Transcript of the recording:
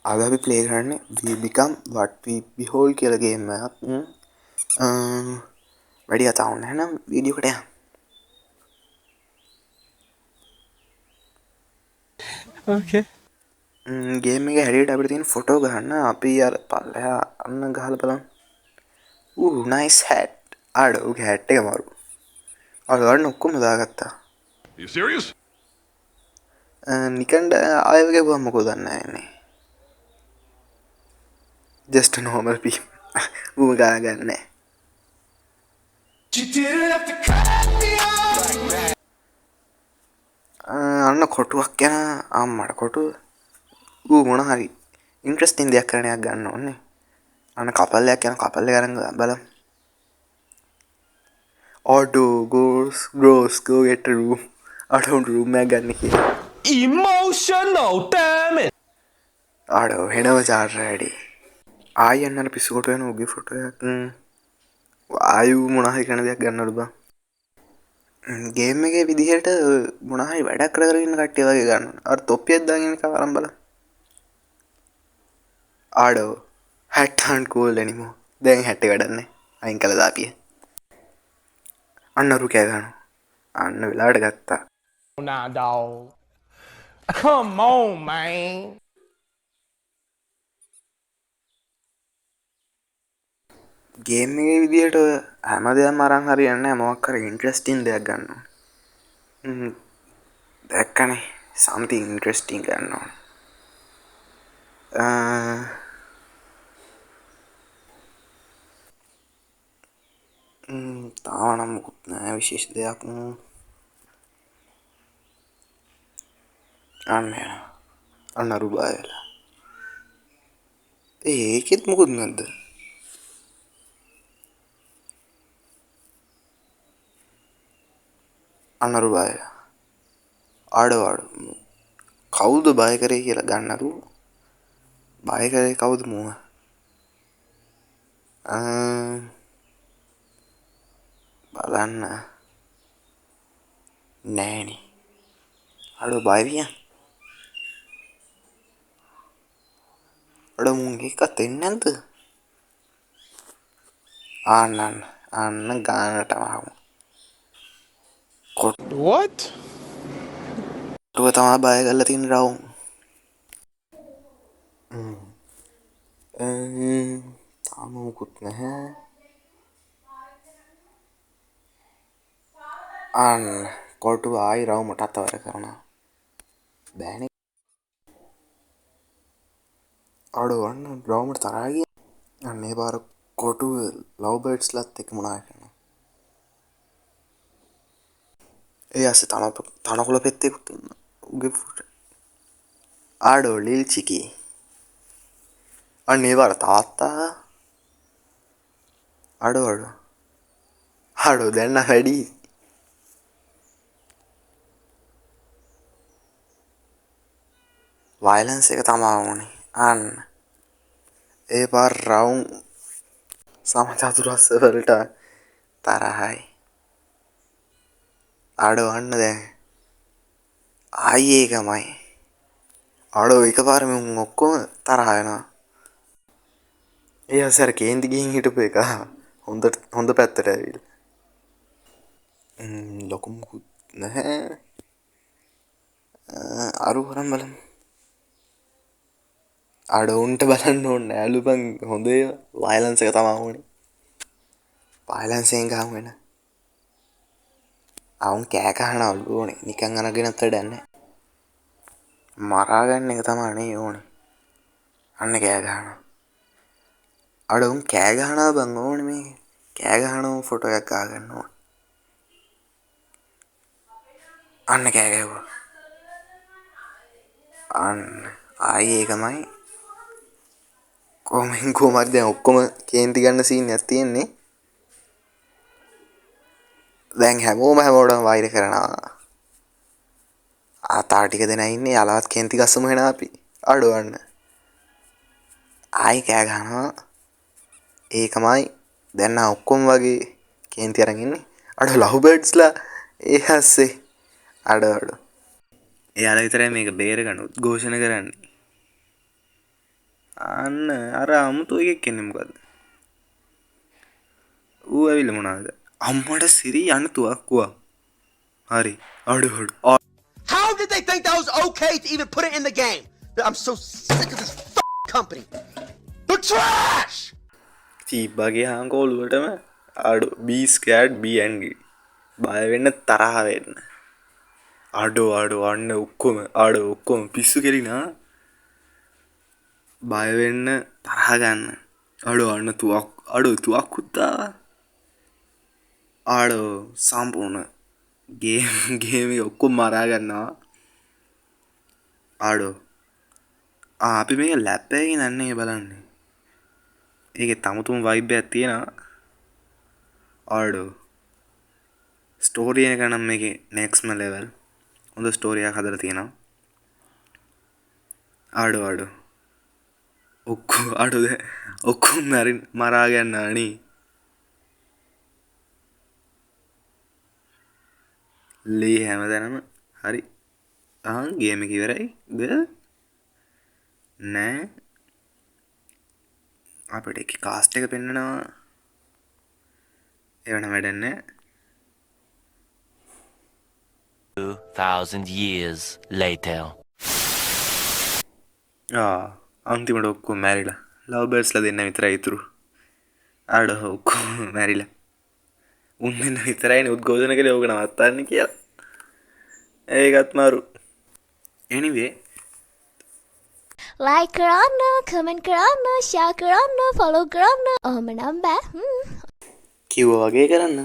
අද අපි ප්ලේ කරන්නේ We Become What We Behold කියලා ගේම් එකක්. වැඩි කතා වුණ එහෙනම් වීඩියෝ එකට යමු. Okay. ගේම් එක හැටියට අපිට තියෙන ෆොටෝ ගන්න. අපි අර පල්ලෙහා අන්න ගහලා බලමු. nice hat. උගේ hat එක මාරු. ගන්න ඔක්කොම දාගත්තා. You serious? නිකන්ඩ ආයව ගැබුවම මොකෝ දන්න එන්නේ. just a normal people. ඌම ගාගන්නේ. අන්න කොටුවක් යන අම්මට කොටු ඌ මොන හරි ඉන්ට්‍රස්ටිං දෙයක් කරනයක් ගන්න ඕනේ. අන්න කපල්ලයක් යන කපල්ල කරන් බලමු. Auto grows go get a room. අඩෝ රූම් එකක් ගන්න කියලා. Emotional, damn it. අඩෝ හෙනව චාර්ජ් රෙඩි. ආයි යන්න පිස්සු කොට යන උගේ ෆොටෝ එකක්. ආයු මොන හරි කරන දෙයක් ගන්නලු බං. ගේම් එකේ විදිහට මොන හරි වැඩක් කරගෙන ඉන්න කට්ටිය වගේ ගන්න. අර තොප්පියක් දාගෙන එක අරන් බලන්න. ආඩෝ hat aren't cool anymore. දැන් hat එක වැඩක් නැහැ. අයින් කළා දාපිය. අන්න අරු කෑ ගන්නවා. අන්න වෙලාවට ගත්තා. Nah, dog. Come on, man. Game එකේ විදිහට හැම දෙයක්ම අරන් හරියන්නේ නැහැ. මොකක් හරි ඉන්ට්‍රස්ටිං දෙයක් ගන්න ඕනේ. දැක්කනේ something interesting ගන්න ඕනේ. තාම නම් මොකුත් නැහැ විශේෂ දෙයක්. අන්න අරු බය වෙලා. ඒකෙත් මොකුත් නැද්ද? අන්නරු බය ආඩ කවුද බය කරේ කියලා ගන්නරු බය කරේ කවුද මුව බලන්න නෑනේ අඩ බය විය අඩ මුන්ගේ එකත් එන්නේ නැද්ද අන්න ගානටම ආවු What? කොටුව තමා බය කරලා තියෙන රවුම් තාම මුකුත් නැහැ අන්න කොටුව ආයි රවුමට අතවර කරනවා බෑනේ අඩුවන්න රවුමට තරහා ගියා අන්නේ පාර කොටුව ලව් බර්ඩ්ස්ලත් එක්ක මොනා කරනවා ඒ අස්සේ තනකොළ පෙත්තෙකුත් ඉන්නවා උගේ ෆොට ආඩෝ ලිල් චිකි අන්නේ පාර තාත්තා අඩෝ දැන් නම් වැඩි වයලන්ස් එක තමා වුණේ අන්න ඒ පාර රවුම් සමචතුරස්ස වලට තරහයි අඩෝ අන්න දැන් ආයි ඒකමයි අඩෝ එකපාරම උන් ඔක්කොම තරහ වෙනවා ඒ අසර කේන්ති ගිහින් හිටපු එක හොඳ පැත්තට ඇවිල්ලා ලොකු මුකුත් නැහැ අරු හරන් බලමු අඩ උන්ට බලන්න ඕනේ නෑලු බං හොඳ වයලන්ස් එක තමා වුණේ වයලන්ස් එකෙන් ගහමු වෙන අවුන් කෑ ගහනවලු ඕනේ නිකන් අනගෙනත් වැඩක් නැහැ මරා ගන්න එක තමයි නේ ඕනේ අන්න කෑ ගහනවා අඩ උන් කෑ ගහනවා බං ඕනේ මේ කෑ ගහනවා ෆොටෝ එකක් ගන්න ඕනේ අන්න කෑ ගැහුවා අන්න ආයි ඒකමයි කොහොමද දැන් ඔක්කොම කේන්ති ගන්න සීන් එකක් තියෙන්නේ දැන් හැමෝටම වෛර කරනවා ආතා ටික දෙනා ඉන්නේ යාලවත් කේන්ති ගස්සමු වෙන අපි අඩවන්න ආයි කෑ ගහනවා ඒකමයි දැන් ඔක්කොම වගේ කේන්ති අරන් ඉන්නේ අඩ ලව් බර්ඩ්ස්ලා ඒ හැස්සේ අඩ එයාලා විතරයි මේක බේර ගන්න උද්ඝෝෂණ කරන්නේ අන්න අර අමුතු එකෙක් එන්නේ මොකද්ද? ඌ ඇවිල්ලා මොනවාද? අම්මට සිරි යන්න තුවක්කුවා. හරි. අඩු. How did they think that was okay to even put it in the game? I'm so sick of this company. The trash! චීබ්බාගේ හාංකෝලුවටම අඩු be scared be angry. බය වෙන්න තරහ වෙන්න. අඩු අන්න ඔක්කොම පිස්සු කෙලිනා. බය වෙන්න තරහ ගන්න. අන්න තුවක්කුත්තා. සම්පූර්ණ ගේම ඔක්කොම මරා ගන්නවා. අපි මේක ලැප් එකකින් නන්නේ බලන්නේ. ඒකේ තමුතුම වයිබ් එකක් තියෙනවා. ස්ටෝරි එක නම් මේකේ නෙක්ස්ට්ම ලෙවල්. හොඳ ස්ටෝරි එකක් හදලා තියෙනවා. ඔක්කොම මරා ගන්නවා නේ. ලී හැමදැනම හරි. ගේම එක ඉවරයිද? නෑ. අපිට එක කාස්ට් එක පෙන්නනවා. ඒවන වැඩක් නෑ. 2,000 years later. අන්තිමට ඔක්කොම මැරිලා. ලව් බර්ඩ්ස්ලා දෙන්න විතරයි ඉතුරු. ඔක්කොම මැරිලා. උන් දෙන්න විතරයිනේ උද්ඝෝෂණ කළේ ඕක නවත්තන්න කියලා. ඒකත් මාරු. anyway like කරන්න, comment කරන්න, share කරන්න, follow කරන්න. ඔහොම නම් බෑ. කිව්වා වගේ කරන්න.